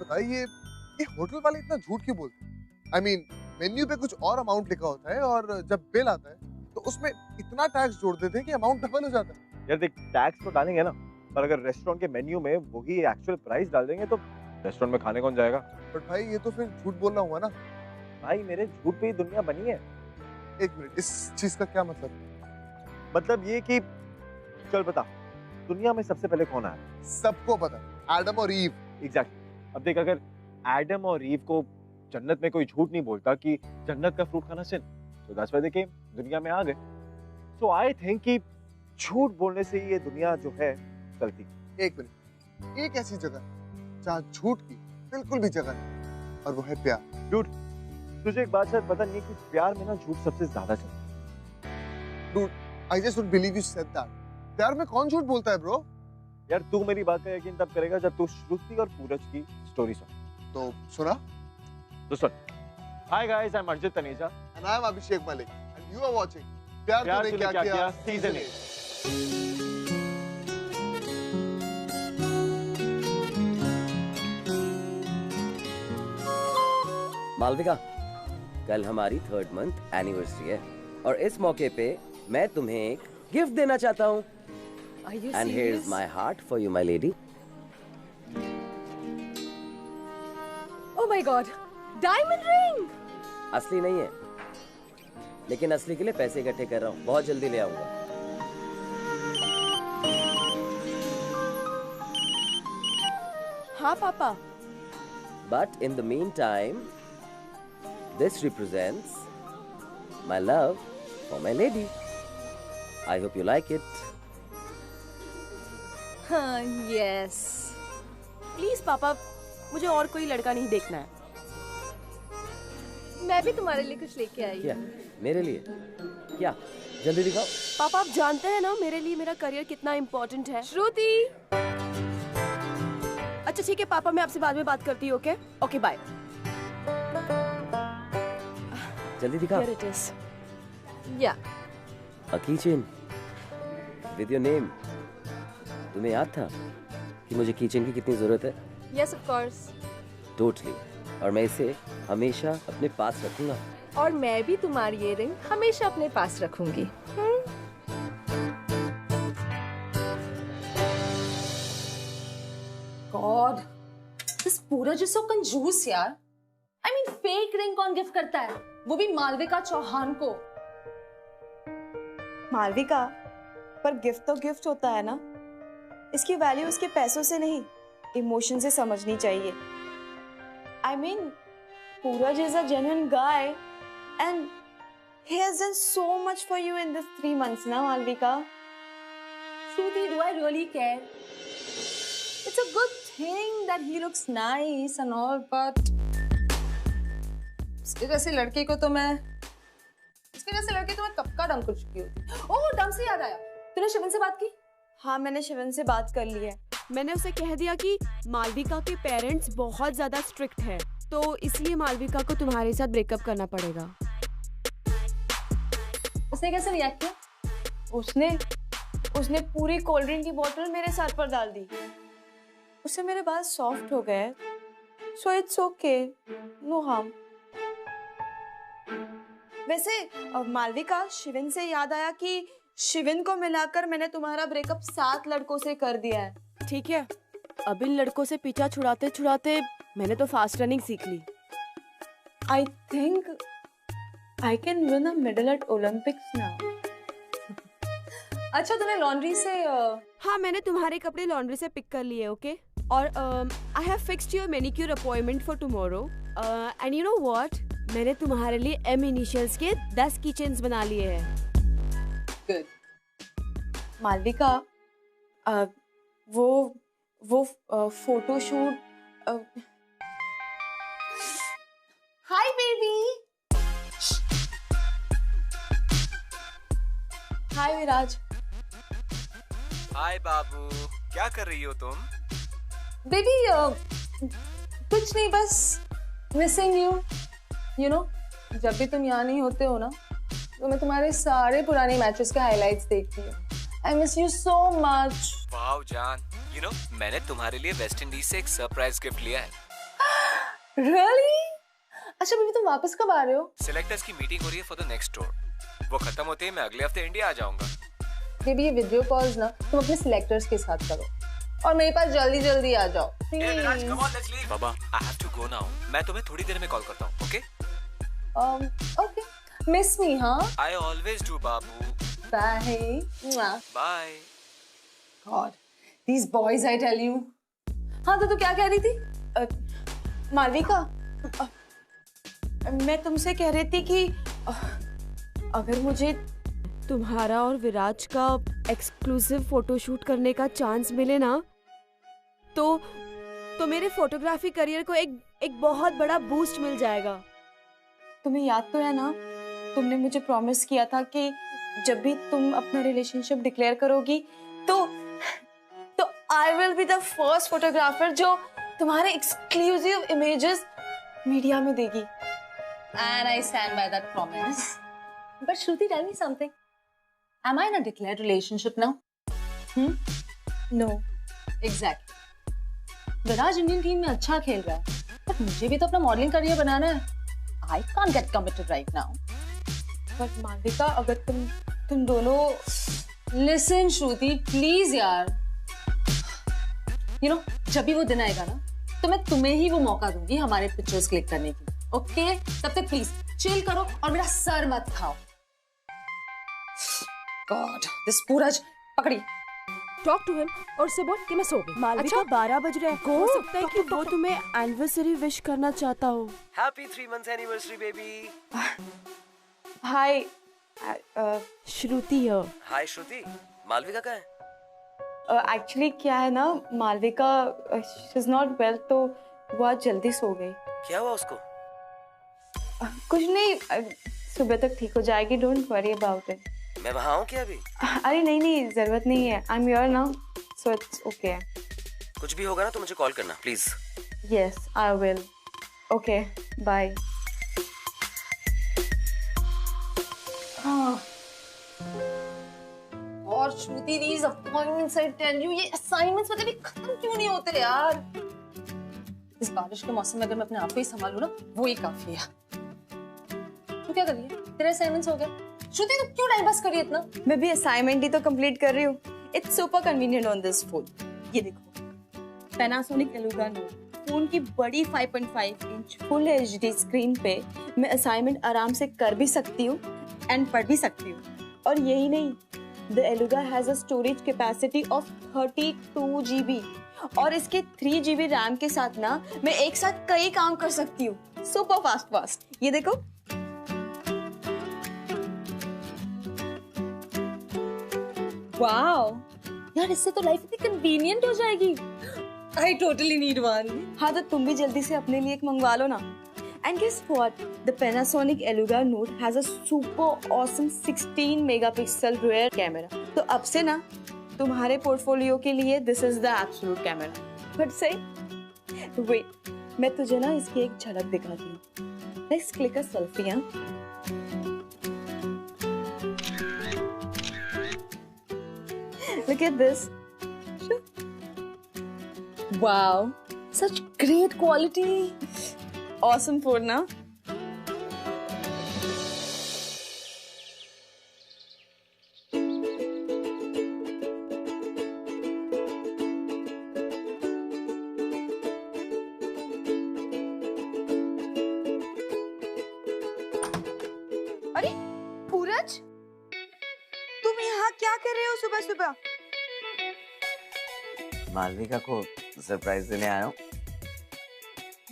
बता, ये होटल वाले इतना झूठ क्यों बोलते हैं? I mean, मेन्यू पे कुछ और अमाउंट लिखा होता है और जब बिल आता है तो उसमें इतना टैक्स जोड़ देते हैं कि अमाउंट डबल हो जाता है। यार देख, टैक्स तो डालेंगे ना, पर अगर रेस्टोरेंट के मेन्यू में वही एक्चुअल प्राइस डाल देंगे तो रेस्टोरेंट में खाने कौन जाएगा? बट भाई ये तो फिर झूठ बोलना हुआ ना। भाई मेरे झूठ पे ही दुनिया बनी है। एक मिनट, इस चीज का क्या मतलब? मतलब ये कि चल बता, दुनिया में सबसे पहले कौन आया? सबको पता, एडम और ईव। एग्जैक्टली। अब देख, अगर एडम और ईव को जन्नत में कोई झूठ नहीं बोलता कि जन्नत का फ्रूट खाना सिन, तो दैट्स व्हाई दे केम, दुनिया में आ गए। सो आई थिंक कि झूठ बोलने से ये दुनिया जो है चलती। एक मिनट, एक ऐसी जगह जहाँ झूठ की बिल्कुल भी जगह नहीं, और वो है प्यार। डूड, तुझे एक बात शायद पता नहीं है कि प्यार में ना झूठ सबसे ज्यादा चलता है। Dude, I just don't believe you said that. प्यार में कौन झूठ बोलता है ब्रो? यार तू मेरी बात का यकीन तब करेगा जब तू श्रुति और सूरज की स्टोरी सुन। तो सुना? तो सुन। Hi guys, I am Arjit Taneja and I am Abhishek Malik and you are watching Pyaar Tune क्या किया सीजन 8। मालविका, कल हमारी 3rd मंथ एनिवर्सरी है और इस मौके पे मैं तुम्हें एक गिफ्ट देना चाहता हूँ। And here is my heart for you my lady. Oh my God, diamond ring! असली नहीं है, लेकिन असली के लिए पैसे इकट्ठे कर रहा हूँ, बहुत जल्दी ले आऊंगा। हाँ पापा। But in the meantime, this represents my love for my lady. I hope you like it. हाँ, yes. प्लीज पापा, मुझे और कोई लड़का नहीं देखना है। मैं भी तुम्हारे लिए कुछ लेके आई क्या? हूँ। मेरे लिए? क्या? जल्दी दिखाओ। पापा, आप जानते हैं ना मेरे लिए मेरा करियर कितना इम्पोर्टेंट है। श्रुति! अच्छा ठीक है पापा, मैं आपसे बाद में बात करती हूँ। Okay okay, bye. जल्दी दिखाओ। Here it is. Yeah. A keychain with your name. तुम्हें याद था कि मुझे कीचेन की कितनी जरूरत है? Yes, of course. Totally. और मैं इसे हमेशा अपने पास रखूंगा। और मैं भी तुम्हारी ये रिंग हमेशा अपने पास रखूंगी। गॉड, दिस पूरज इज सो कंजूस यार। आई मीन, फेक रिंग कौन गिफ्ट करता है, वो भी मालविका चौहान को। मालविका, पर गिफ्ट तो गिफ्ट होता है ना, इसकी वैल्यू उसके पैसों से नहीं, इमोशन से समझनी चाहिए। I mean, Pooraj is a genuine guy and he has done so much for you in this 3 months ना Malvika. Shruti, do I really care? It's a good thing that he looks nice and all, but उसके जैसे लड़के को तो मैं कब का डंक कर चुकी होती। ओह, डंक से याद आया, तूने शिवन से बात की? हाँ, मैंने शिवन से बात कर ली है। मैंने उसे कह दिया कि मालविका के पेरेंट्स बहुत ज्यादा स्ट्रिक्ट हैं, तो इसलिए मालविका को तुम्हारे साथ ब्रेकअप करना पड़ेगा। उसने कैसे रिएक्ट किया? उसने पूरी कोल्ड ड्रिंक की बोतल मेरे सर पर डाल दी। उससे मेरे बाल सॉफ्ट हो गए, so it's okay, no harm. वैसे मालविका, शिवन से याद आया कि शिवन को मिलाकर मैंने तुम्हारा ब्रेकअप 7 लड़कों से कर दिया है। ठीक है, अब इन लड़कों से पीछा छुड़ाते छुड़ाते मैंने तो फास्ट रनिंग सीख ली। I think I can win a medal at Olympics now. अच्छा, तूने लॉन्ड्री से हाँ, मैंने तुम्हारे कपड़े लॉन्ड्री से पिक कर लिए। ओके, और I have fixed your manicure appointment for tomorrow. And you know what, मैंने तुम्हारे लिए M इनिशियल्स के 10 कीचेन्स बना लिए हैं। गुड। मालविका, वो फोटोशूट। Hi baby. हाय विराज। हाय बाबू, क्या कर रही हो तुम? बेबी, कुछ नहीं, बस मिसिंग यू। यू नो, जब भी तुम यहाँ नहीं होते हो ना, तो मैं तुम्हारे सारे पुराने मैचेस के हाइलाइट्स देखती हूँ। I miss you so much. Wow जान, यू नो मैंने तुम्हारे लिए वेस्ट इंडीज से एक सरप्राइज गिफ्ट लिया है। Really? अच्छा बेबी तुम वापस कब आ रहे हो? सिलेक्टर्स की मीटिंग हो रही है फॉर द नेक्स्ट टूर। वो खत्म होते ही मैं अगले हफ्ते इंडिया आ जाऊंगा। बेबी ये वीडियो कॉल्स ना तुम अपने सिलेक्टर्स के साथ करो और मेरे पास जल्दी जल्दी आ जाओ प्लीज। बाबा I have to go now. मैं तुम्हें थोड़ी देर में कॉल करता हूँ, ओके? ओके मिस मी हाँ? आई ऑलवेज डू बाबू। Bye bye. God these boys I tell you. हाँ तो तू क्या कह रही थी? मालविका, मैं तुमसे कह रही थी कि अगर मुझे तुम्हारा और विराज का एक्सक्लूसिव फोटोशूट करने का चांस मिले ना तो मेरे फोटोग्राफी करियर को एक बहुत बड़ा बूस्ट मिल जाएगा। तुम्हें याद तो है ना, तुमने मुझे प्रॉमिस किया था कि जब भी तुम अपना रिलेशनशिप डिक्लेयर करोगी तो I will be the first photographer जो तुम्हारे एक्सक्लूसिव इमेजेस मीडिया में देगी। And I stand by that promise. But Shruti, tell me something. Am I in a declared relationship now? No. Exactly. Viraj Indian team में अच्छा खेल रहा है, but मुझे भी तो अपना मॉडलिंग करियर बनाना है. I can't get committed right now. But Malvika, अगर तुम दोनों Listen, Shruti, please यार. You know, जब भी वो दिन आएगा ना, तो मैं तुम्हें ही वो मौका दूंगी हमारे पिक्चर्स क्लिक करने की. ओके तब तक प्लीज चिल करो और मेरा सर मत खाओ। गॉड दिस पूरज पकड़ी। टॉक टू हिम और से बोल कि मैं सो गई। मालविका 12 बज रहे हैं। हो सकता है कि वो तुम्हें एनिवर्सरी विश करना चाहता हो। Happy 3 months anniversary baby. Hi Shruti है। हाय श्रुति, मालविका कहाँ है? एक्चुअली क्या है ना, Malvika she is not well, तो वो आज जल्दी सो गई। क्या हुआ उसको? कुछ नहीं, सुबह तक ठीक हो जाएगी, डोंट वरी अबाउट इट। मैं वहाँ हूँ क्या अभी? अरे नहीं जरूरत नहीं है, I am here now so it's okay. कुछ भी होगा ना तो मुझे कॉल करना please. Yes I will. Okay bye. और Shruti these appointments I tell you, ये assignments वगैरह भी खत्म क्यों नहीं होते यार? इस बारिश के मौसम में अगर मैं अपने आप को ही संभालूं ना, वो ही काफी है। तू क्या कर रही है? तेरे असाइनमेंट्स हो गए? श्रुति तू क्यों टाइम पास कर रही है इतना? मैं भी असाइनमेंट ही तो कंप्लीट कर रही हूँ। It's super convenient on this phone. ये देखो, पैनासोनिक एलुगा नोट फोन की बड़ी 5.5 इंच फुल एचडी स्क्रीन पे मैं असाइनमेंट आराम से कर भी सकती हूँ एंड पढ़ भी सकती हूँ। और यही नहीं, the Eluga has a storage capacity of 32 GB और इसके 3 GB रैम के साथ ना मैं एक साथ कई काम कर सकती हूँ। Super fast. ये देखो, वाओ यार, इससे तो लाइफ इतनी कन्वीनियंट हो जाएगी। I totally need one. हाँ तो तुम भी जल्दी से अपने लिए एक मंगवा लो ना। And guess what? The Panasonic Eluga Note has a super awesome 16 megapixel rear camera. तो अब से ना तुम्हारे पोर्टफोलियो के लिए this is the absolute camera. But say, wait, मैं तुझे ना इसकी एक झलक दिखाती हूँ। Let's click a selfie, हाँ? Look at this. Wow, such great quality. Awesome phone, ना? अरे पूरज, तुम यहाँ क्या कर रहे हो सुबह सुबह? मालविका को सरप्राइज देने आया हूँ।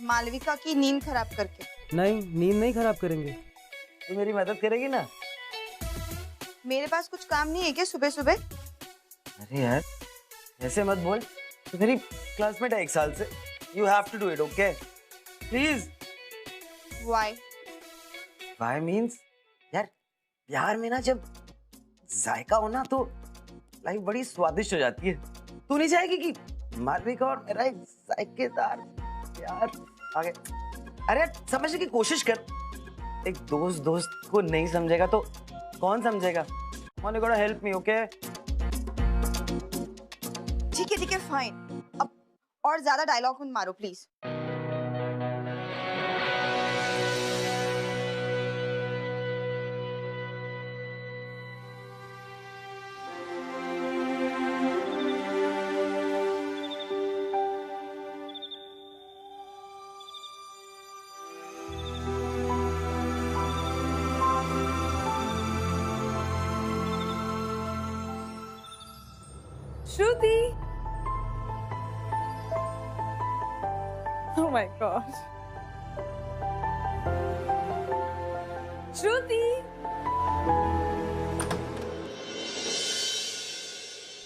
मालविका की नींद खराब करके? नहीं, नींद नहीं खराब करेंगे। तो मेरी मदद करेगी ना? मेरे पास कुछ काम नहीं है क्या सुबह सुबह? अरे यार ऐसे मत बोल, तो मेरी क्लासमेट है 1 साल से। You have to do it, okay? Please. Why? Why means यार, प्यार में ना जब जायका हो ना तो लाइफ बड़ी स्वादिष्ट हो जाती है। तू नहीं चाहेगी कि मालविका और मेरा एक जायकेदार प्यार आगे? अरे समझने की कोशिश कर। एक दोस्त को नहीं समझेगा तो कौन समझेगा? You gotta help me, okay? ठीक है फाइन। अब और ज्यादा डायलॉग मत मारो please. Shruti. Oh my gosh. Shruti.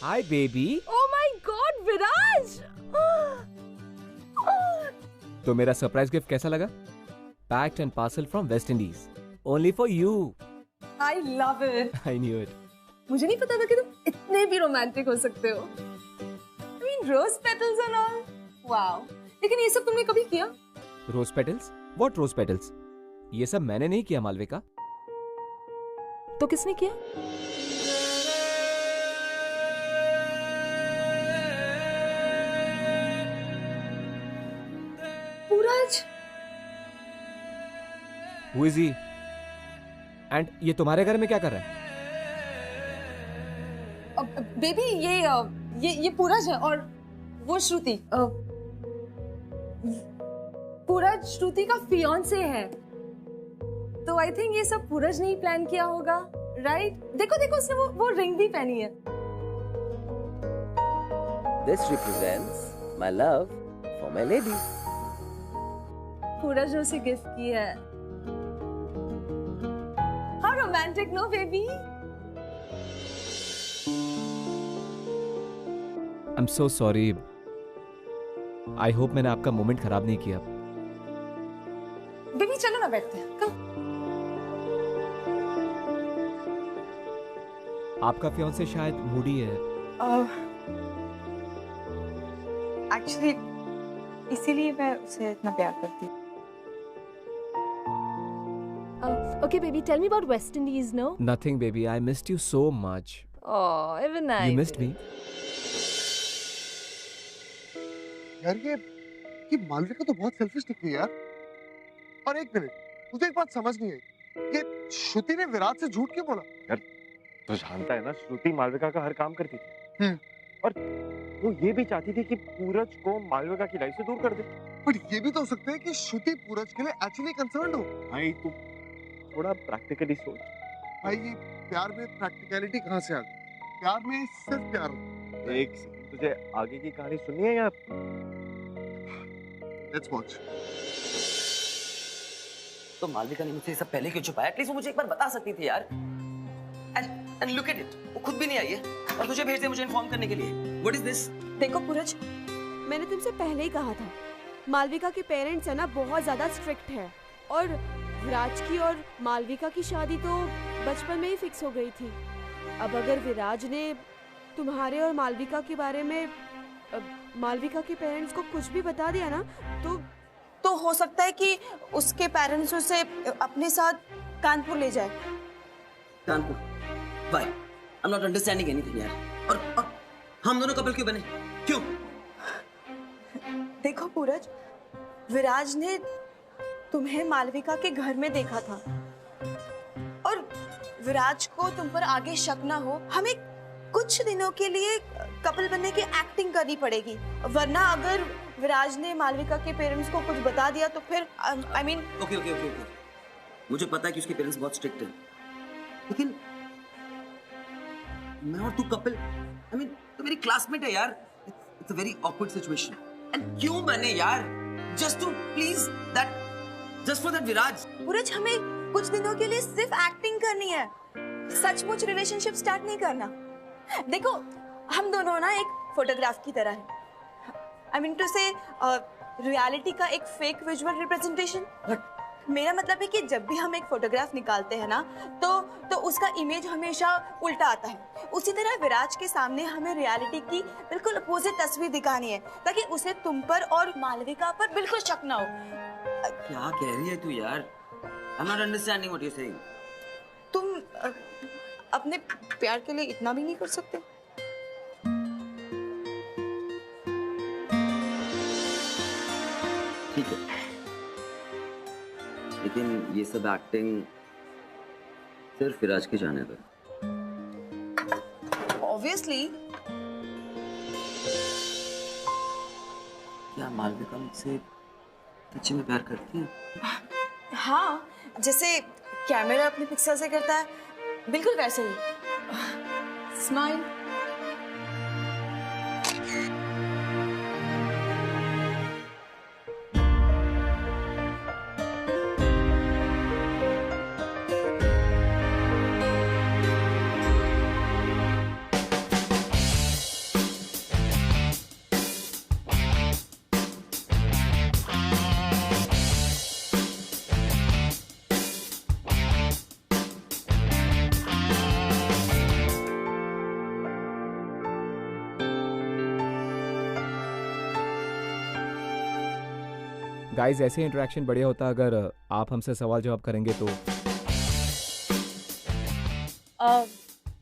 Hi, baby. Oh my God, विराज। तो मेरा सरप्राइज गिफ्ट कैसा लगा? Packed and parcel from West Indies. Only for you. I love it. I knew it. मुझे नहीं पता था कि तुम इतने भी रोमांटिक हो सकते हो। I mean, rose petals and all. Wow. लेकिन ये सब तुमने कभी किया? Rose petals? What rose petals? ये सब मैंने नहीं किया मालविका। तो किसने किया? पूरज। Who is he? And ये तुम्हारे घर में क्या कर रहा है? बेबी ये पूरज है और वो श्रुति। पूरज श्रुति का फियांसे है। तो आई थिंक ये सब पूरज ने ही प्लान किया होगा, राइट? देखो देखो उसने वो रिंग भी पहनी है। This represents my love for my lady. पूरज ने उसे गिफ्ट की है। How romantic, no baby? I'm so sorry. I hope मैंने आपका मोमेंट खराब नहीं किया। बेबी चलो ना बैठते हैं। कम। आपका फियांसे शायद मूडी है। एक्चुअली इसीलिए मैं उसे इतना प्यार करती हूँ। Okay, baby, tell me about West Indies, no? Nothing, baby. I missed you so much. Oh, even I. You missed me. यार ये मालविका तो बहुत सेल्फिश दिख रही है यार। और एक मिनट, मुझे एक बात समझ नहीं आई। ये श्रुति ने विराट से झूठ क्यों बोला? यार तो जानता है ना, श्रुति मालविका का हर काम करती थी। और वो ये भी चाहती थी कि पूरज को मालविका की लाइफ से दूर कर दे। बट ये भी तो हो सकता है कि श्रुति पूरज के लिए एक्चुअली कंसर्न्ड हो। भाई तू थोड़ा प्रैक्टिकली सोच। भाई ये प्यार में प्रैक्टिकलिटी कहाँ से आ गई? प्यार में सिर्फ प्यार हो। एक सेकंड, तुझे आगे की कहानी सुननी है या? Let's watch. तो मालविका ने मुझसे ये सब पहले क्यों छुपाया? एटलीस्ट वो मुझे एक बार बता सकती थी यार। एंड लुक एट इट, वो खुद भी नहीं आई है और तुझे भेज दे मुझे इन्फॉर्म करने के लिए। What is this? देखो पूरज, मैंने तुमसे पहले ही कहा था, मालविका के पेरेंट्स है ना बहुत ज्यादा स्ट्रिक्ट है, और विराज की और मालविका की शादी तो बचपन में ही फिक्स हो गई थी। अब अगर विराज ने तुम्हारे और मालविका के बारे में मालविका के पेरेंट्स को कुछ भी बता दिया ना, तो हो सकता है कि उसके पेरेंट्स उसे अपने साथ कानपुर ले जाए। Kanpur? Why? I'm not understanding anything यार। और हम दोनों कपल क्यों बने? क्यों? देखो पूरज, विराज ने तुम्हें मालविका के घर में देखा था और विराज को तुम पर आगे शक ना हो, हमें कुछ दिनों के लिए कपल बनने की एक्टिंग करनी पड़ेगी, वरना अगर विराज ने मालविका के पेरेंट्स को कुछ बता दिया तो फिर आई मीन। ओके मुझे पता है कि उसके पेरेंट्स बहुत स्ट्रिक्ट हैं, लेकिन मैं और तू कपल, आई मीन तो मेरी क्लासमेट है यार। It's a very awkward situation. And क्यों बने यार? Just to please that, just for that Viraj. Pooraj, हमें कुछ दिनों के लिए सिर्फ एक्टिंग करनी है, सचमुच रिलेशनशिप स्टार्ट नहीं करना। देखो हम दोनों ना एक फोटोग्राफ की तरह है, आई मीन टू से रियलिटी का एक फेक विजुअल रिप्रेजेंटेशन। मेरा मतलब है कि जब भी हम एक फोटोग्राफ निकालते हैं ना, तो उसका इमेज हमेशा उल्टा आता है। उसी तरह विराज के सामने हमें रियलिटी की बिल्कुल अपोजिट तस्वीर दिखानी है, ताकि उसे तुम पर और मालविका पर बिल्कुल शक ना हो। क्या कह रही है तू यार? I'm not understanding what you're saying. तुम अपने प्यार के लिए इतना भी नहीं कर सकते? ठीक है, लेकिन ये सब एक्टिंग सिर्फ विराज के जाने पर। Obviously. क्या मालविका मुझसे सच्ची में प्यार करती है? हाँ, जैसे कैमरा अपने पिक्सल से करता है, बिल्कुल वैसे ही। स्माइल। गाइस ऐसे इंटरेक्शन बढ़िया होता अगर आप हमसे सवाल जवाब करेंगे तो।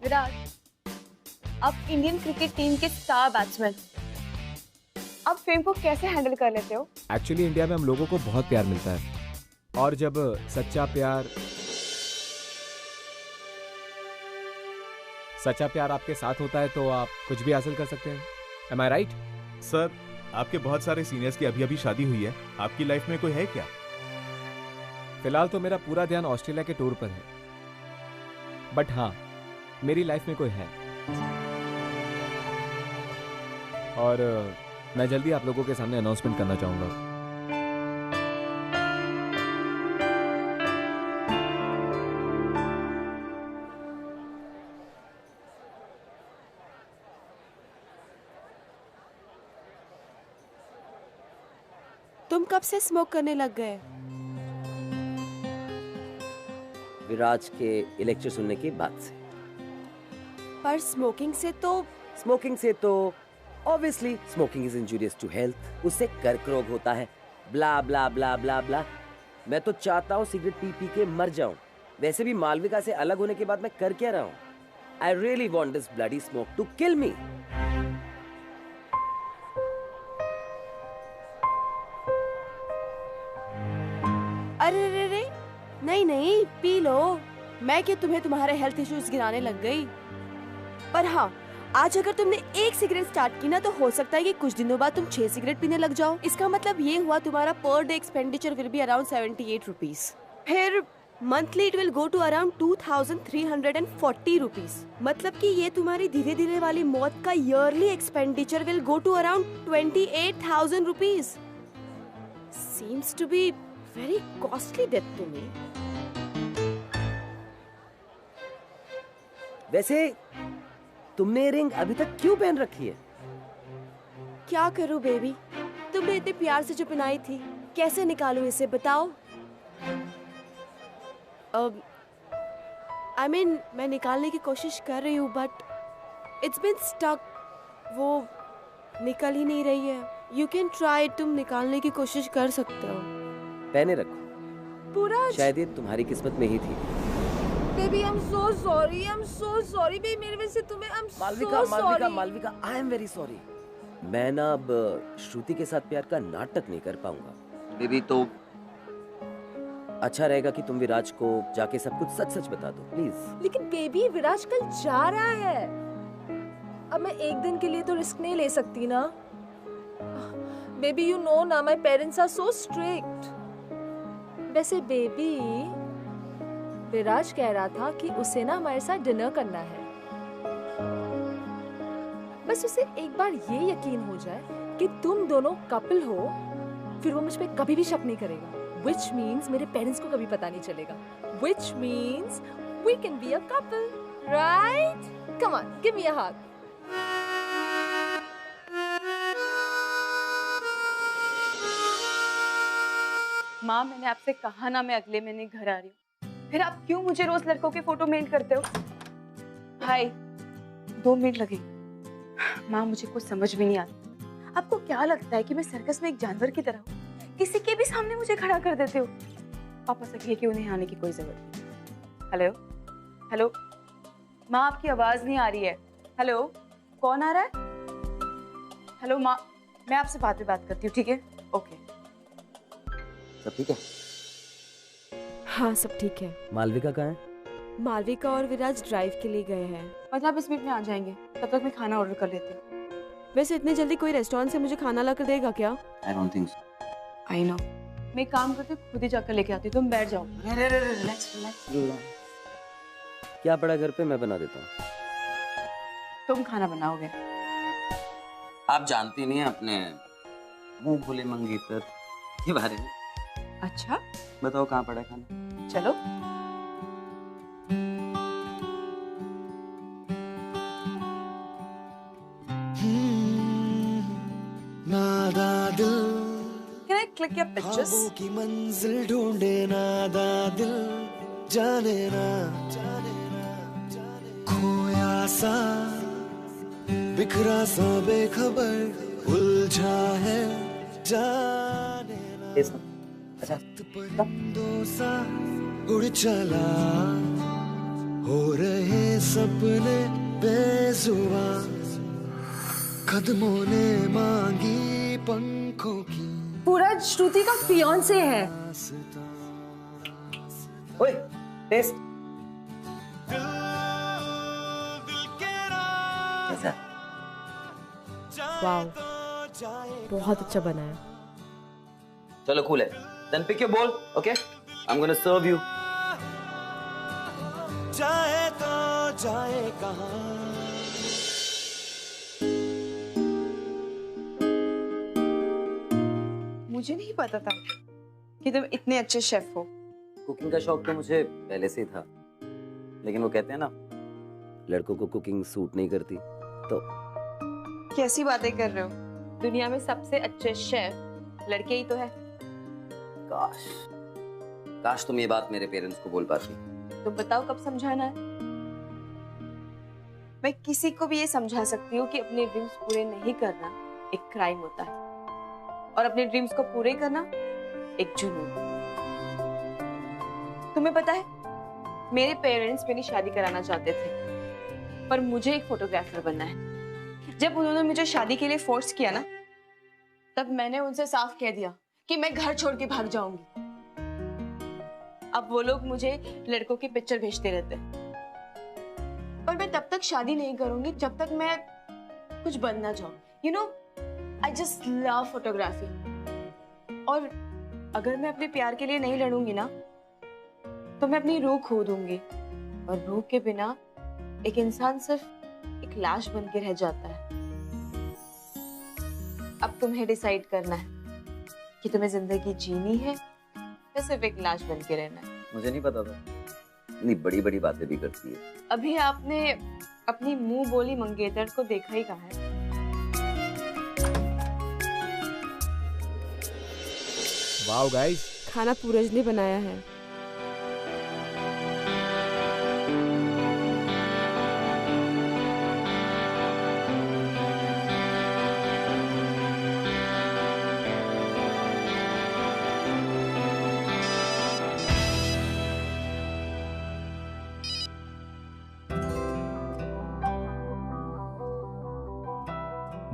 विराट, आप इंडियन क्रिकेट टीम के स्टार बैट्समैन, आप फेम को कैसे हैंडल कर लेते हो? एक्चुअली इंडिया में हम लोगों को बहुत प्यार मिलता है, और जब सच्चा प्यार आपके साथ होता है तो आप कुछ भी हासिल कर सकते हैं। एम आई राइट? सर, आपके बहुत सारे सीनियर्स की अभी अभी शादी हुई है, आपकी लाइफ में कोई है क्या? फिलहाल तो मेरा पूरा ध्यान ऑस्ट्रेलिया के टूर पर है, बट हाँ, मेरी लाइफ में कोई है, और मैं जल्दी आप लोगों के सामने अनाउंसमेंट करना चाहूंगा। तुम कब से स्मोक करने लग गए? विराज के लेक्चर सुनने के बाद से। पर स्मोकिंग से तो obviously smoking is injurious to health, उससे कर्क रोग होता है, ब्ला ब्ला ब्ला ब्ला ब्ला। मैं तो चाहता हूँ सिगरेट पी पी के मर जाऊं। वैसे भी मालविका से अलग होने के बाद मैं कर क्या रहा हूँ? I really want this bloody smoke to kill me. अरे रे रे, नहीं नहीं, पी लो। मैं क्या तुम्हें तुम्हारे हेल्थ इश्यूज गिराने लग गई? पर हाँ, आज अगर तुमने एक सिगरेट स्टार्ट की ना, तो हो सकता है कि कुछ दिनों बाद तुम 6 सिगरेट पीने लग जाओ। इसका मतलब ये हुआ तुम्हारा per day expenditure will be around 78 rupees. फिर monthly it will go to around 2340 rupees. मतलब कि ये तुम्हारी धीरे धीरे वाली मौत का yearly expenditure will go to around 28,000 rupees. Seems to be very costly death to me. वैसे तुमने रिंग अभी तक क्यों पहन रखी है? क्या करूं बेबी, तुमने इतने प्यार से जो पहनाई थी, कैसे निकालूं इसे बताओ? I mean, मैं निकालने की कोशिश कर रही हूँ, बट इट्स बीन स्टक। वो निकल ही नहीं रही है। यू कैन ट्राई, तुम निकालने की कोशिश कर सकते हो। पहने रखो। पूरा शायद ये तुम्हारी किस्मत में ही थी। Baby I am so sorry baby, मेरे वजह से तुम्हें I am so sorry. Malvika I am very sorry. मैं ना अब श्रुति के साथ प्यार का नाटक नहीं कर पाऊंगा बेबी, तो अच्छा रहेगा कि तुम विराज को जाके सब कुछ सच सच बता दो प्लीज। लेकिन बेबी, विराज कल जा रहा है। अब मैं एक दिन के लिए तो रिस्क नहीं ले सकती ना। बेबी यू नो ना, my parents are so strict. वैसे बेबी, विराज कह रहा था कि उसे ना हमारे साथ डिनर करना है। बस उसे एक बार ये यकीन हो जाए कि तुम दोनों कपल हो, फिर वो मुझ पे कभी भी शक नहीं करेगा। Which means मेरे पेरेंट्स को कभी पता नहीं चलेगा। Which means we can be a couple, right? Come on, give me a hug. माँ, मैंने आपसे कहा ना मैं अगले महीने घर आ रही हूँ, फिर आप क्यों मुझे रोज लड़कों के फोटो मेल करते हो? हाय, 2 मिनट लगे। माँ, मुझे कुछ समझ में नहीं आता। आपको क्या लगता है कि मैं सर्कस में एक जानवर की तरह हूँ? किसी के भी सामने मुझे खड़ा कर देते हो। पापा से कहिए कि उन्हें आने की कोई जरूरत नहीं। हेलो हेलो माँ, आपकी आवाज नहीं आ रही है। हेलो, कौन आ रहा है? हेलो माँ, मैं आपसे बाद में बात करती हूँ, ठीक है? ओके। सब ठीक है? हाँ, सब ठीक है। मालविका कहाँ है? मालविका और विराज ड्राइव के लिए गए हैं। 15-20 मिनट में आ जाएंगे, तब तक मैं खाना ऑर्डर कर लेती हूँ। वैसे इतने जल्दी कोई रेस्टोरेंट से मुझे खाना ला कर देगा क्या? I don't think so. I know. मैं एक काम करती हूँ, खुद ही जाकर लेके आती हूँ। तुम बैठ जाओ। रिलैक्स। क्या पड़ा घर पे, मैं बना देता हूँ। तुम खाना बनाओगे? आप जानती नहीं है अपने मुंह भोले मंगेतर के बारे में। अच्छा बताओ कहाँ पड़ा खाना? चलो। Can I click your pictures? की मंजिल ढूंढे नादा दिल जाने ना खोया सा बिखरा सा बेखबर उलझा है जाने ना अच्छा परिंदों सा उड़ चला हो रहे सपने बेजुबान कदमों ने मांगी पंखों की पूरा श्रुति का फियांसे है। ओए टेस्ट कैसा? वाओ, बहुत अच्छा बना है। चलो कूल है। Then pick your bowl, okay? I'm gonna serve you. जाए तो जाए कहाँ मुझे नहीं पता था कि तुम इतने अच्छे शेफ हो। कुकिंग का शौक तो मुझे पहले से ही था, लेकिन वो कहते हैं ना लड़कों को कुकिंग सूट नहीं करती। तो कैसी बातें कर रहे हो? दुनिया में सबसे अच्छे शेफ लड़के ही तो है। काश काश तुम ये बात मेरे पेरेंट्स को बोल पाती। तुम बताओ कब समझाना है? मैं किसी को भी ये समझा सकती हूँ कि अपने ड्रीम्स पूरे नहीं करना एक क्राइम होता है और अपने ड्रीम्स को पूरे करना एक जुनून। तुम्हें पता है, मेरे पेरेंट्स मेरी शादी कराना चाहते थे, पर मुझे एक फोटोग्राफर बनना है। जब उन्होंने मुझे शादी के लिए फोर्स किया ना, तब मैंने उनसे साफ कह दिया कि मैं घर छोड़ के भाग जाऊंगी। अब वो लोग मुझे लड़कों की पिक्चर भेजते रहते हैं, पर मैं तब तक शादी नहीं करूंगी जब तक मैं कुछ बन ना जाऊं। You know, I just love photography. और अगर मैं अपने प्यार के लिए नहीं लड़ूंगी ना, तो मैं अपनी रूह खो दूंगी, और रूह के बिना एक इंसान सिर्फ एक लाश बन के रह जाता है। अब तुम्हें डिसाइड करना है कि तुम्हें जिंदगी जीनी है या सिर्फ एक लाश बन के रहना है। मुझे नहीं पता था इतनी बड़ी बड़ी बातें भी करती है। अभी आपने अपनी मुंह बोली मंगेतर को देखा ही कहाँ है? वाओ गाइस, खाना पूरज ने बनाया है।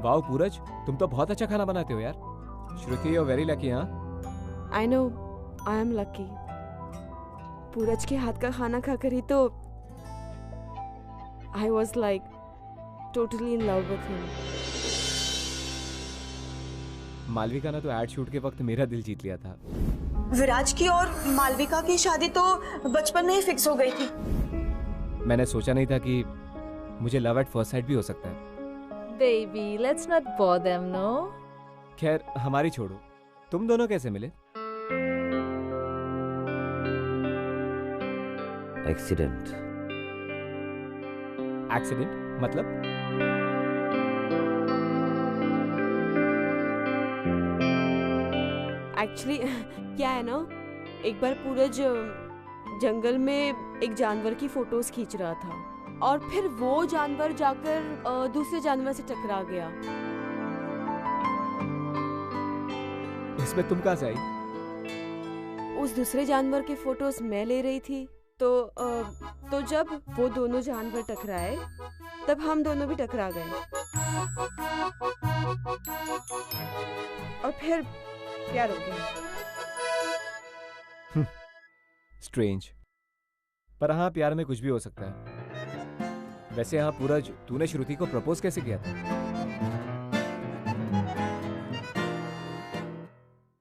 वाओ पूरज, तुम तो बहुत अच्छा खाना बनाते हो यार। Shruti you very lucky. हाँ I know, I am lucky. Pooraj के हाथ का खाना खाकर ही तो I was like totally in love with him. Malvika ने तो एड शूट के वक्त मेरा दिल जीत लिया था। विराज की और मालविका की शादी तो बचपन में ही फिक्स हो गई थी। मैंने सोचा नहीं था कि मुझे लव एट फर्स्ट साइट भी हो सकता है। Baby, let's not bore them, no? खैर हमारी छोड़ो, तुम दोनों कैसे मिले? एक्सीडेंट। एक्सीडेंट मतलब? एक्चुअली क्या है ना, एक बार पूरज जंगल में एक जानवर की फोटोज खींच रहा था, और फिर वो जानवर जाकर दूसरे जानवर से टकरा गया। इसमें तुम कहाँ से आई? उस दूसरे जानवर के फोटोज मैं ले रही थी, तो जब वो दोनों जानवर टकराए, तब हम दोनों भी टकरा गए, और फिर प्यार हो गया। स्ट्रेंज, पर हाँ प्यार में कुछ भी हो सकता है। वैसे हाँ पूरज, तूने श्रुति को प्रपोज कैसे किया था?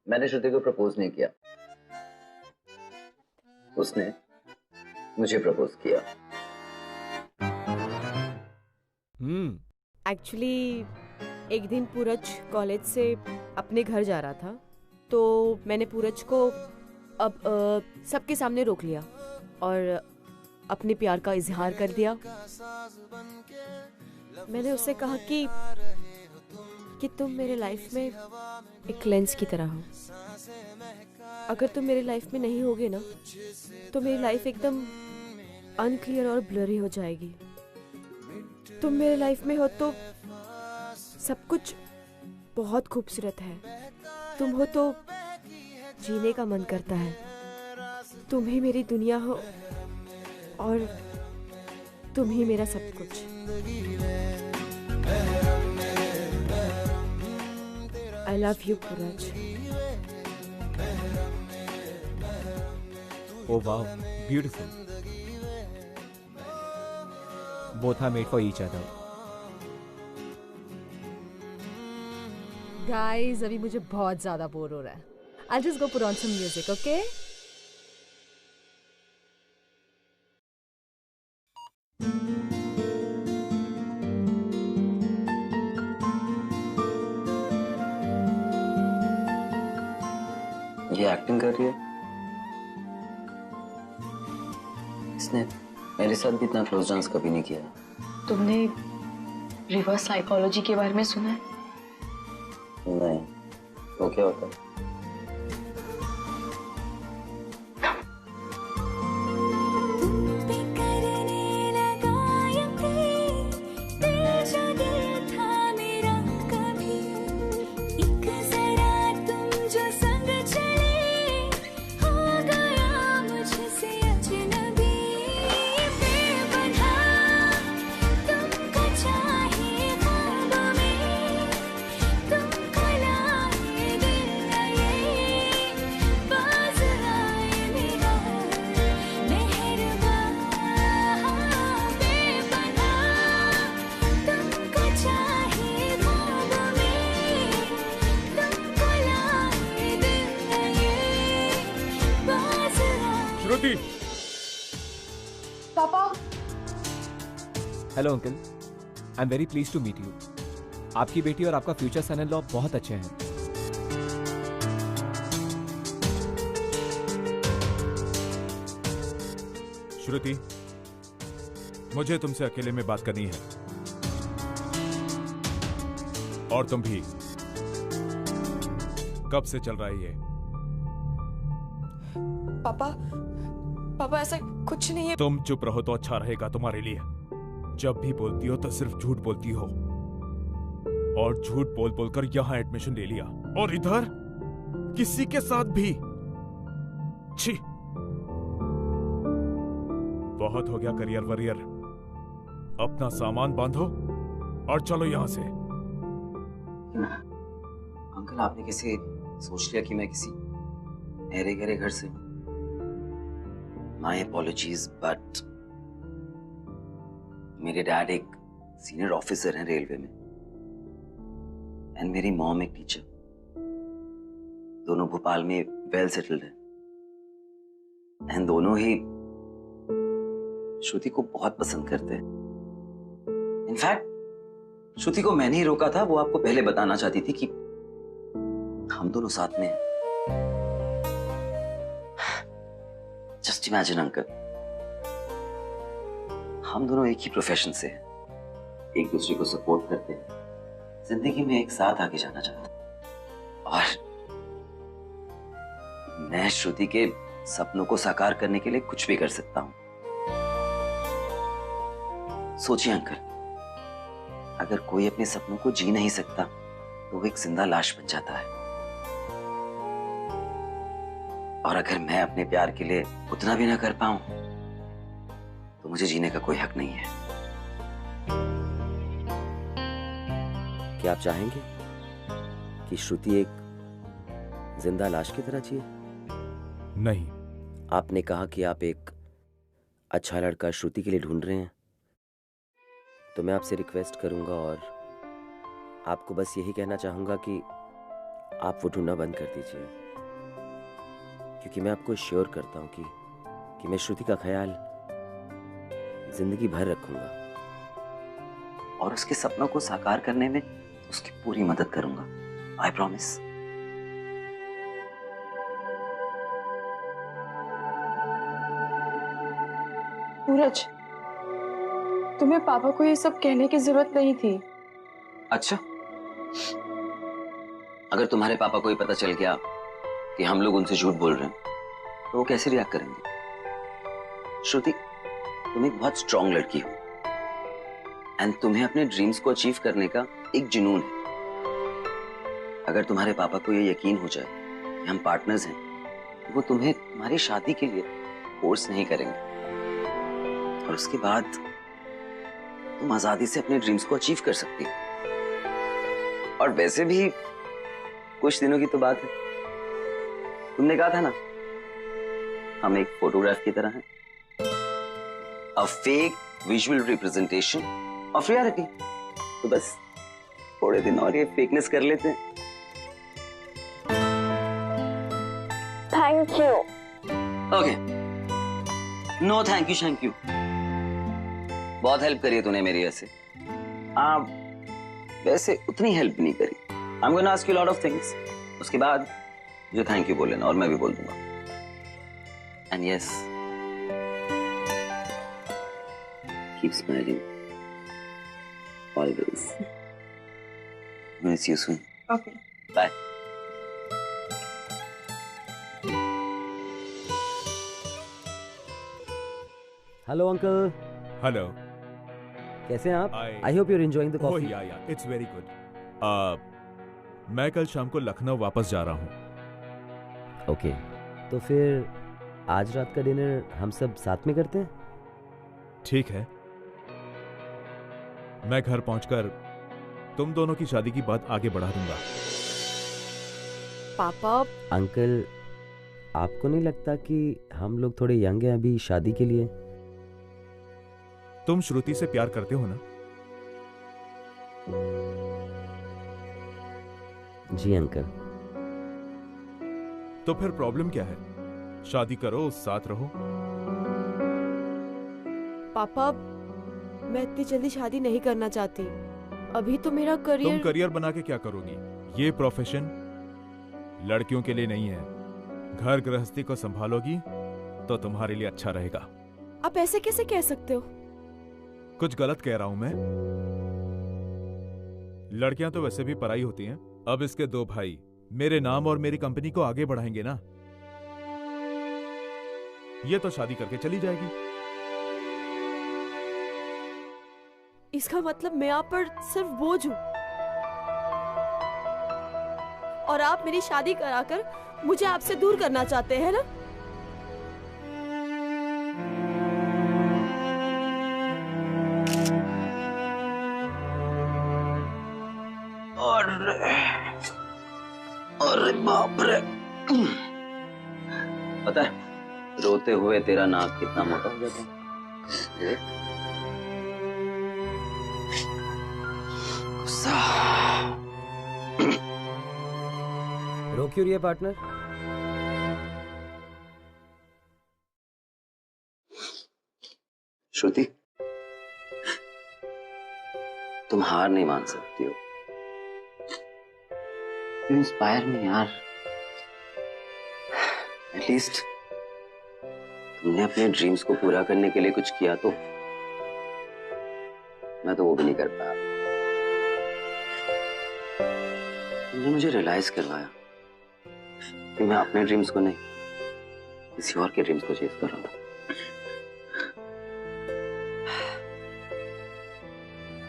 मैंने श्रुति को प्रपोज नहीं किया, उसने मुझे प्रपोज किया। एक्चुअली एक दिन पूरज कॉलेज से अपने घर जा रहा था, तो मैंने पूरज को अब सबके सामने रोक लिया और अपने प्यार का इजहार कर दिया। मैंने उससे कहा कि तुम मेरे लाइफ में एक लेंस की तरह हो। अगर तुम मेरे लाइफ में नहीं होगे ना, तो मेरी लाइफ एकदम अनक्लियर और ब्लरी हो जाएगी। तुम मेरे लाइफ में हो तो सब कुछ बहुत खूबसूरत है। तुम हो तो जीने का मन करता है। तुम ही मेरी दुनिया हो और तुम ही मेरा सब कुछ। I love you, Puraj. Oh wow, beautiful. Both are made for each other. Guys, अभी मुझे बहुत ज़्यादा बोर हो रहा है. I'll just go put on some music, okay? ये एक्टिंग कर रही है। इसने मेरे साथ भी इतना क्लोज डांस कभी नहीं किया। तुमने रिवर्स साइकोलॉजी के बारे में सुना है? नहीं, तो क्या होता है? श्रुति। पापा। Hello uncle, I am very please to meet you. आपकी बेटी और आपका फ्यूचर सन इन लॉ बहुत अच्छे हैं। श्रुति, मुझे तुमसे अकेले में बात करनी है। और तुम भी। कब से चल रहा है ये? पापा ऐसा कुछ नहीं है। तुम चुप रहो तो अच्छा रहेगा तुम्हारे लिए। जब भी बोलती हो तो सिर्फ झूठ बोलती हो, और झूठ बोल बोलकर यहां एडमिशन ले लिया, और इधर किसी के साथ भी। छी, बहुत हो गया करियर वरियर। अपना सामान बांधो और चलो यहां से। अंकल, आपने कैसे सोच लिया कि मैं किसी अरे गहरे घर से हूं? My apologies, but मेरे डैड एक सीनियर ऑफिसर हैं रेलवे में, एंड मेरी मॉम एक टीचर। दोनों भोपाल में वेल सेटल्ड हैं, एंड दोनों ही श्रुति को बहुत पसंद करते हैं। इनफैक्ट श्रुति को मैंने ही रोका था। वो आपको पहले बताना चाहती थी कि हम दोनों साथ में हैं। जस्ट इमेजिन अंकल, हम दोनों एक ही प्रोफेशन से हैं, एक दूसरे को सपोर्ट करते हैं, जिंदगी में एक साथ आगे जाना चाहते हैं। और मैं श्रुति के सपनों को साकार करने के लिए कुछ भी कर सकता हूं। सोचिए अंकल, अगर कोई अपने सपनों को जी नहीं सकता तो वो एक जिंदा लाश बन जाता है, और अगर मैं अपने प्यार के लिए उतना भी ना कर पाऊं तो मुझे जीने का कोई हक नहीं है। क्या आप चाहेंगे कि श्रुति एक जिंदा लाश की तरह जिए? नहीं। आपने कहा कि आप एक अच्छा लड़का श्रुति के लिए ढूंढ रहे हैं, तो मैं आपसे रिक्वेस्ट करूंगा और आपको बस यही कहना चाहूंगा कि आप वो ढूंढना बंद कर दीजिए, क्योंकि मैं आपको श्योर करता हूं कि मैं श्रुति का ख्याल जिंदगी भर रखूंगा, और उसके सपनों को साकार करने में उसकी पूरी मदद करूंगा। I promise. सूरज, तुम्हें पापा को ये सब कहने की जरूरत नहीं थी। अच्छा, अगर तुम्हारे पापा को ये पता चल गया कि हम लोग उनसे झूठ बोल रहे हैं तो वो कैसे रिएक्ट करेंगे? श्रुति, तुम एक बहुत स्ट्रांग लड़की हो एंड तुम्हें अपने ड्रीम्स को अचीव करने का एक जुनून है। अगर तुम्हारे पापा को ये यकीन हो जाए कि हम पार्टनर्स हैं तो वो तुम्हें तुम्हारी शादी के लिए फोर्स नहीं करेंगे और उसके बाद तुम आजादी से अपने ड्रीम्स को अचीव कर सकती हो। और वैसे भी कुछ दिनों की तो बात है। तुमने कहा था ना हम एक फोटोग्राफ की तरह हैं, a fake visual representation of reality. तो बस थोड़े दिन और ये फेकनेस कर लेते हैं। Thank you. Okay, no thank you. बहुत हेल्प करी है तूने मेरी ऐसे। वैसे उतनी हेल्प नहीं करी। I'm gonna ask you a lot of things. उसके बाद जो थैंक यू बोल लेना और मैं भी बोल दूंगा। And yes, keep smiling. Always. I'm gonna see you soon. Okay. Bye. Hello uncle. Hello. कैसे हैं आप? I hope you're enjoying the coffee. Yeah it's very good. मैं कल शाम को लखनऊ वापस जा रहा हूँ। ओके, तो फिर आज रात का डिनर हम सब साथ में करते हैं? ठीक है। मैं घर पहुंचकर तुम दोनों की शादी की बात आगे बढ़ा दूंगा। पापा। अंकल, आपको नहीं लगता कि हम लोग थोड़े यंग हैं अभी शादी के लिए? तुम श्रुति से प्यार करते हो ना? जी अंकल। तो फिर प्रॉब्लम क्या है? शादी करो, साथ रहो। पापा, मैं इतनी जल्दी शादी नहीं करना चाहती। अभी तो मेरा करियर। तुम करियर बना के क्या करोगी? ये प्रोफेशन लड़कियों के लिए नहीं है। घर गृहस्थी को संभालोगी तो तुम्हारे लिए अच्छा रहेगा। आप ऐसे कैसे कह सकते हो? कुछ गलत कह रहा हूं मैं? लड़कियां तो वैसे भी पराई होती हैं। अब इसके दो भाई मेरे नाम और मेरी कंपनी को आगे बढ़ाएंगे ना। ये तो शादी करके चली जाएगी। इसका मतलब मैं आप पर सिर्फ बोझ हूं और आप मेरी शादी कराकर मुझे आपसे दूर करना चाहते हैं ना? अरे बाप रे। पता है रोते हुए तेरा नाक कितना मोटा हो जाता है। गुस्सा। रो क्यों रही है पार्टनर? श्रुति, तुम हार नहीं मान सकती हो। You inspire me यार। एटलीस्ट तुमने अपने ड्रीम्स को पूरा करने के लिए कुछ किया तो। मैं तो वो भी नहीं कर पाया। तुमने मुझे रियलाइज करवाया कि मैं अपने ड्रीम्स को नहीं किसी और के ड्रीम्स को चेस कर रहा था।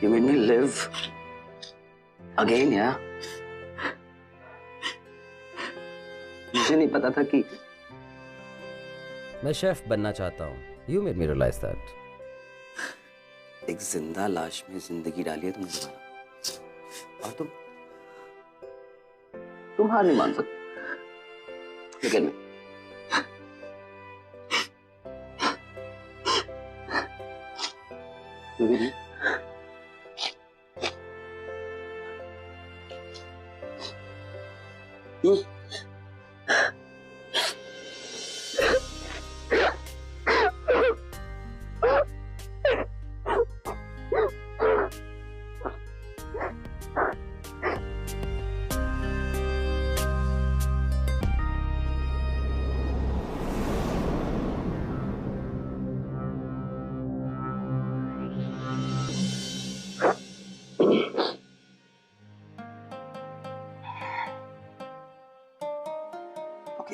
You made me live again यार। मुझे नहीं पता था कि मैं शेफ बनना चाहता हूँ। You made me realize that. एक जिंदा लाश में जिंदगी डाली है तुमने दोबारा। और तुम हार नहीं मान सकते। लेकिन मैं तू भी नहीं।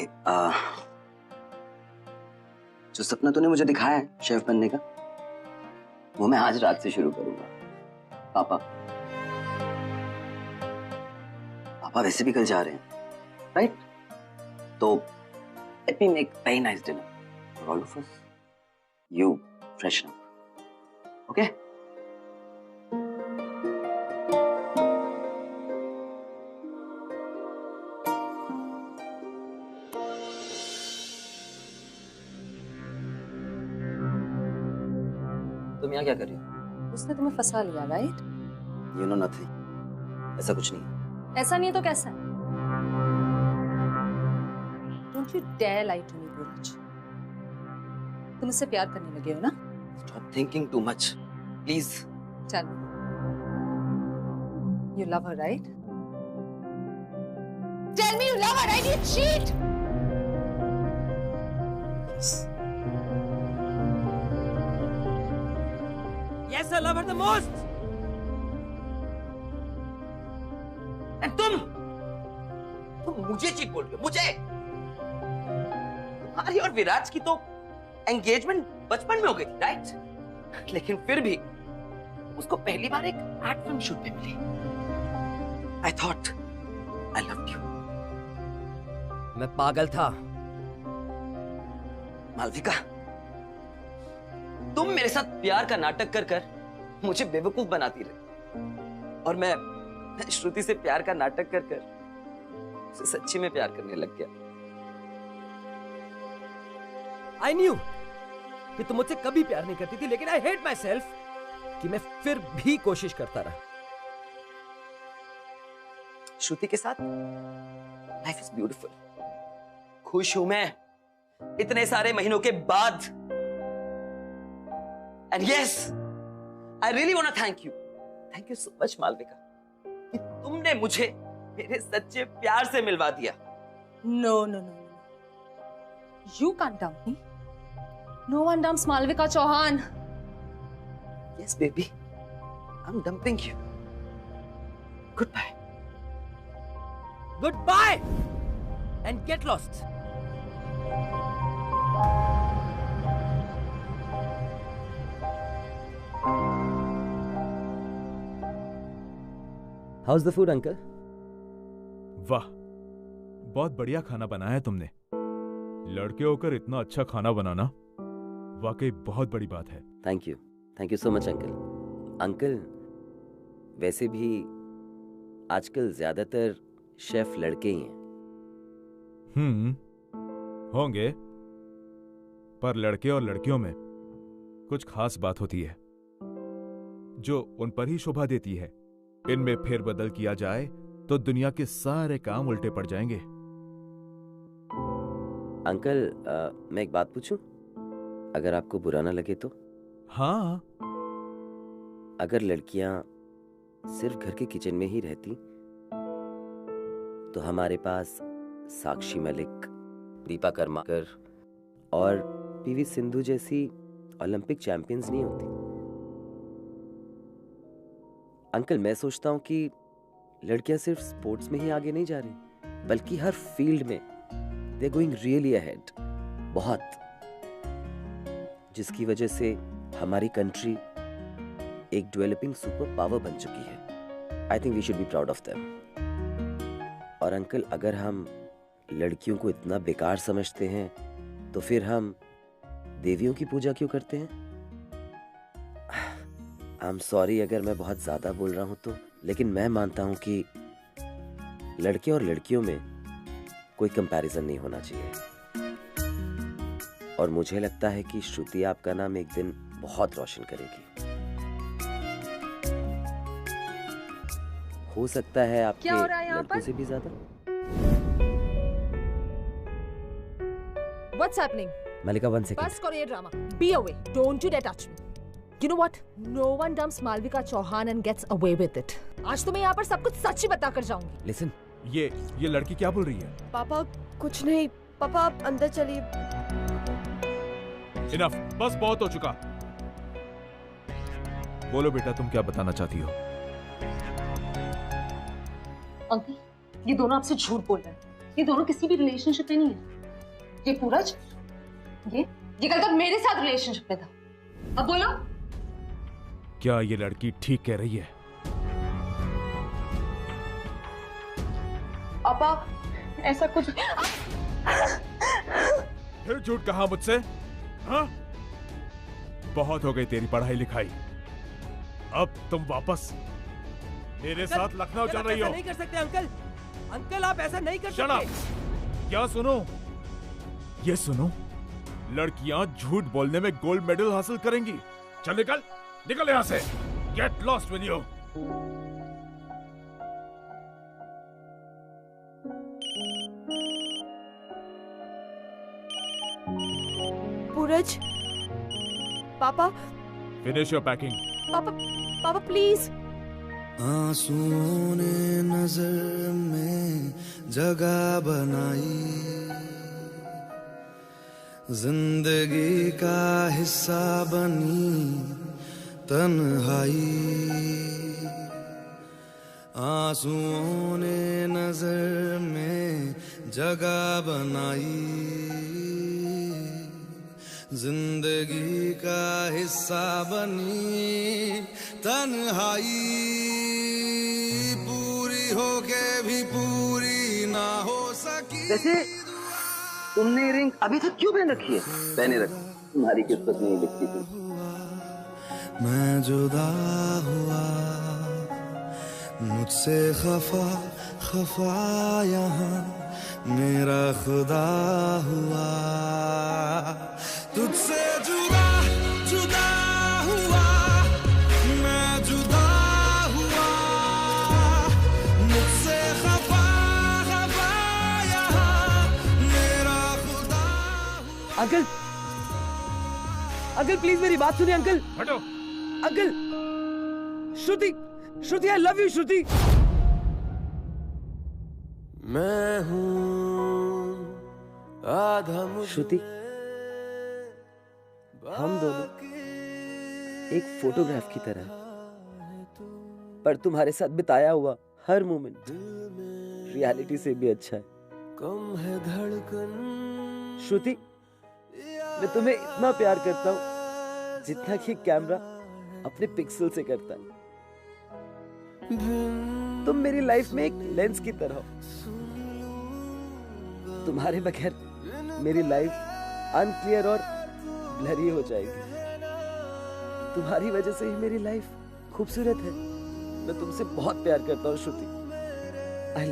ओके, जो सपना तूने मुझे दिखाया है शेफ बनने का, वो मैं आज रात से शुरू करूंगा। पापा वैसे भी कल जा रहे हैं, राइट? तो let me make very nice dinner for all of us. You freshen up, okay? तुम यहाँ क्या कर रही हो? उसने तुम्हें फंसा लिया, राइट? You know nothing. ऐसा कुछ नहीं है। ऐसा नहीं है तो कैसा है? Don't you dare lie to me, पूरज। तुम इससे प्यार करने लगे हो ना? Stop thinking too much, please. Tell me. You love her, right? Tell me you love her, right? You cheat! Yes. Yes, I love her the most. And तुम मुझे cheat बोल रहे हो? मुझे? तुम्हारी और विराज की तो एंगेजमेंट बचपन में हो गई थी, राइट? लेकिन फिर भी उसको पहली बार एक एड फिल्म शूट पे मिली। I thought I loved you. मैं पागल था। मालविका, तुम मेरे साथ प्यार का नाटक कर कर मुझे बेवकूफ बनाती रही, और मैं श्रुति से प्यार का नाटक कर कर उसे सच्ची में प्यार करने लग गया। I knew कि तुम मुझसे कभी प्यार नहीं करती थी, लेकिन I hate myself कि मैं फिर भी कोशिश करता रहा। श्रुति के साथ लाइफ इज ब्यूटीफुल। खुश हूं मैं इतने सारे महीनों के बाद। And yes, I really want to thank you so much Malvika, कि तुमने मुझे मेरे सच्चे प्यार से मिलवा दिया। No. You can't dump me. No one dumps Malvika Chauhan. Yes, baby. I'm dumping you. Goodbye. Goodbye! And get lost. How's the food, uncle? वाह, बहुत बढ़िया खाना बनाया है तुमने। लड़के होकर इतना अच्छा खाना बनाना वाकई बहुत बड़ी बात है। Thank you so much uncle. Uncle, वैसे भी आजकल ज्यादातर शेफ लड़के ही हैं। होंगे, पर लड़के और लड़कियों में कुछ खास बात होती है जो उन पर ही शोभा देती है। इनमें फेरबदल किया जाए तो दुनिया के सारे काम उल्टे पड़ जाएंगे। अंकल, मैं एक बात पूछूं? अगर आपको बुरा ना लगे तो? हाँ। अगर लड़कियां सिर्फ घर के किचन में ही रहती तो हमारे पास साक्षी मलिक, दीपा कर्माकर और पीवी सिंधु जैसी ओलंपिक चैंपियंस नहीं होती। अंकल, मैं सोचता हूं कि लड़कियां सिर्फ स्पोर्ट्स में ही आगे नहीं जा रही, बल्कि हर फील्ड में दे गोइंग रियली अहेड, बहुत, जिसकी वजह से हमारी कंट्री एक डेवलपिंग सुपर पावर बन चुकी है। I think we should be proud of them. और अंकल, अगर हम लड़कियों को इतना बेकार समझते हैं तो फिर हम देवियों की पूजा क्यों करते हैं? आई एम सॉरी अगर मैं बहुत ज्यादा बोल रहा हूं तो, लेकिन मैं मानता हूं कि लड़के और लड़कियों में कोई कंपैरिजन नहीं होना चाहिए। और मुझे लगता है कि श्रुति आपका नाम एक दिन बहुत रोशन करेगी। हो सकता है आपके लड़कों से भी ज्यादा। What's happening? Malika, 1 second. बस करो ये drama. Be away. Don't you dare touch me. You know what? No one dumps Malvika Chauhan and gets away with it. आज तो मैं यहाँ पर सब कुछ सच ही बता कर जाऊंगी। Listen, ये लड़की क्या बोल रही है? पापा कुछ नहीं। पापा आप अंदर चलिए। Enough, बस बहुत हो चुका। बोलो बेटा, तुम क्या बताना चाहती हो? अंकल, ये दोनों आपसे झूठ बोल रहे हैं। ये दोनों किसी भी रिलेशनशिप में नहीं है। ये पूरज, ये कल तक मेरे साथ रिलेशनशिप में था, अब बोलो। क्या ये लड़की ठीक कह रही है? पापा ऐसा कुछ फिर झूठ कहा मुझसे? हाँ? बहुत हो गई तेरी पढ़ाई लिखाई, अब तुम वापस मेरे साथ लखनऊ चल रही हो। नहीं कर सकते अंकल, अंकल आप ऐसा नहीं कर Shut up! सकते। क्या सुनो? ये सुनो, लड़कियां झूठ बोलने में गोल्ड मेडल हासिल करेंगी। चल निकल, निकल यहाँ से। Get lost will you. Pooraj, पापा, फिनिश योर पैकिंग। पापा प्लीज। आंसुओं ने नजर में जगह बनाई, जिंदगी का हिस्सा बनी तन्हाई। आंसुओं ने नजर में जगह बनाई, जिंदगी का हिस्सा बनी तन्हाई। पूरी होके भी पूरी ना हो सकी। वैसे तुमने रिंग अभी तक क्यों पहन रखी है? पहने रख, तुम्हारी किस्मत नहीं लिखती थी। मैं जुदा हुआ, मुझसे खफा खफा यहाँ मेरा खुदा हुआ। तुझसे जुदा जुदा हुआ, मैं जुदा हुआ, मुझसे खफा खफा यहाँ मेरा खुदा हुआ। अंकल, अंकल प्लीज मेरी बात सुनिए अंकल। हटो। Uncle, Shruti, Shruti I love you Shruti. मैं हूँ आधा श्रुति, हम दोनों एक फोटोग्राफ की तरह, पर तुम्हारे साथ बिताया हुआ हर मोमेंट रियलिटी से भी अच्छा है। कम है धड़कन। श्रुति, मैं तुम्हें इतना प्यार करता हूँ जितना कि कैमरा अपने पिक्सल से करता है। तुम मेरी लाइफ में एक लेंस की तरह हो। तुम्हारे बगैर मेरी लाइफ अनक्लियर और ब्लरी हो जाएगी। तुम्हारी वजह से ही मेरी लाइफ खूबसूरत है। मैं तुमसे बहुत प्यार करता हूँ Shruti. I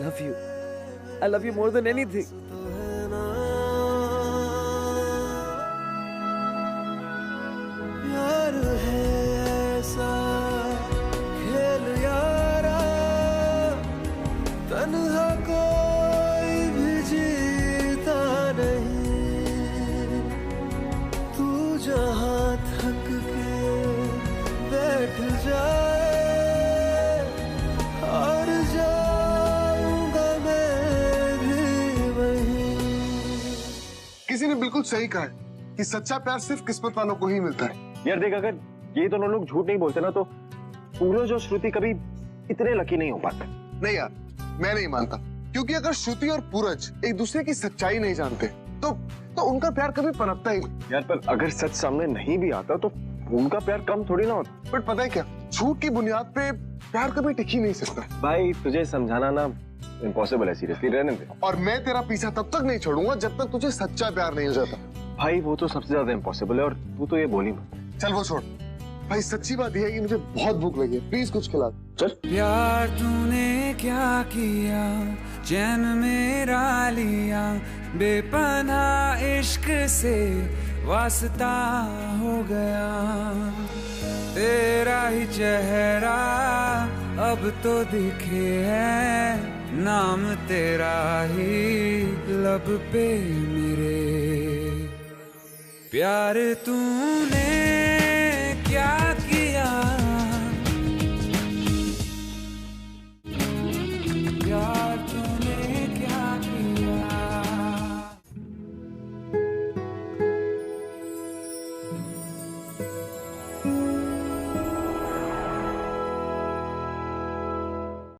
love you more than anything. प्यार है ऐसा खेल यारा, तन्हा कोई भी जीता नहीं। तू जहाँ थक के बैठ जाए और जाऊंगा मैं भी वहीं। किसी ने बिल्कुल सही कहा है कि सच्चा प्यार सिर्फ किस्मत वालों को ही मिलता है। यार देख, अगर ये दोनों लोग झूठ नहीं बोलते ना तो सूरज और श्रुति कभी इतने लकी नहीं हो पाते। नहीं यार, मैं नहीं मानता, क्योंकि अगर श्रुति और पूरज एक दूसरे की सच्चाई नहीं जानते तो उनका प्यार कभी पनपता ही नहीं। यार पर अगर सच सामने नहीं भी आता तो उनका प्यार कम थोड़ी ना होता। बट पता है क्या, झूठ की बुनियाद पे प्यार कभी टिक ही नहीं सकता। भाई तुझे समझाना ना इम्पॉसिबल है, सीरियसली रहने दे। और मैं तेरा पीछा तब तक नहीं छोड़ूंगा जब तक तुझे सच्चा प्यार नहीं हो जाता। भाई वो तो सबसे ज्यादा इम्पॉसिबल है और तू तो ये बोली मत। चल वो छोड़ भाई, सच्ची बात यह है कि मुझे बहुत भूख लगी है, प्लीज कुछ खिला। चल। प्यार तूने क्या किया, चैन मेरा लिया, बेपनाह इश्क से वास्ता हो गया। तेरा ही चेहरा अब तो दिखे है, नाम तेरा ही लब पे मेरे। प्यार तूने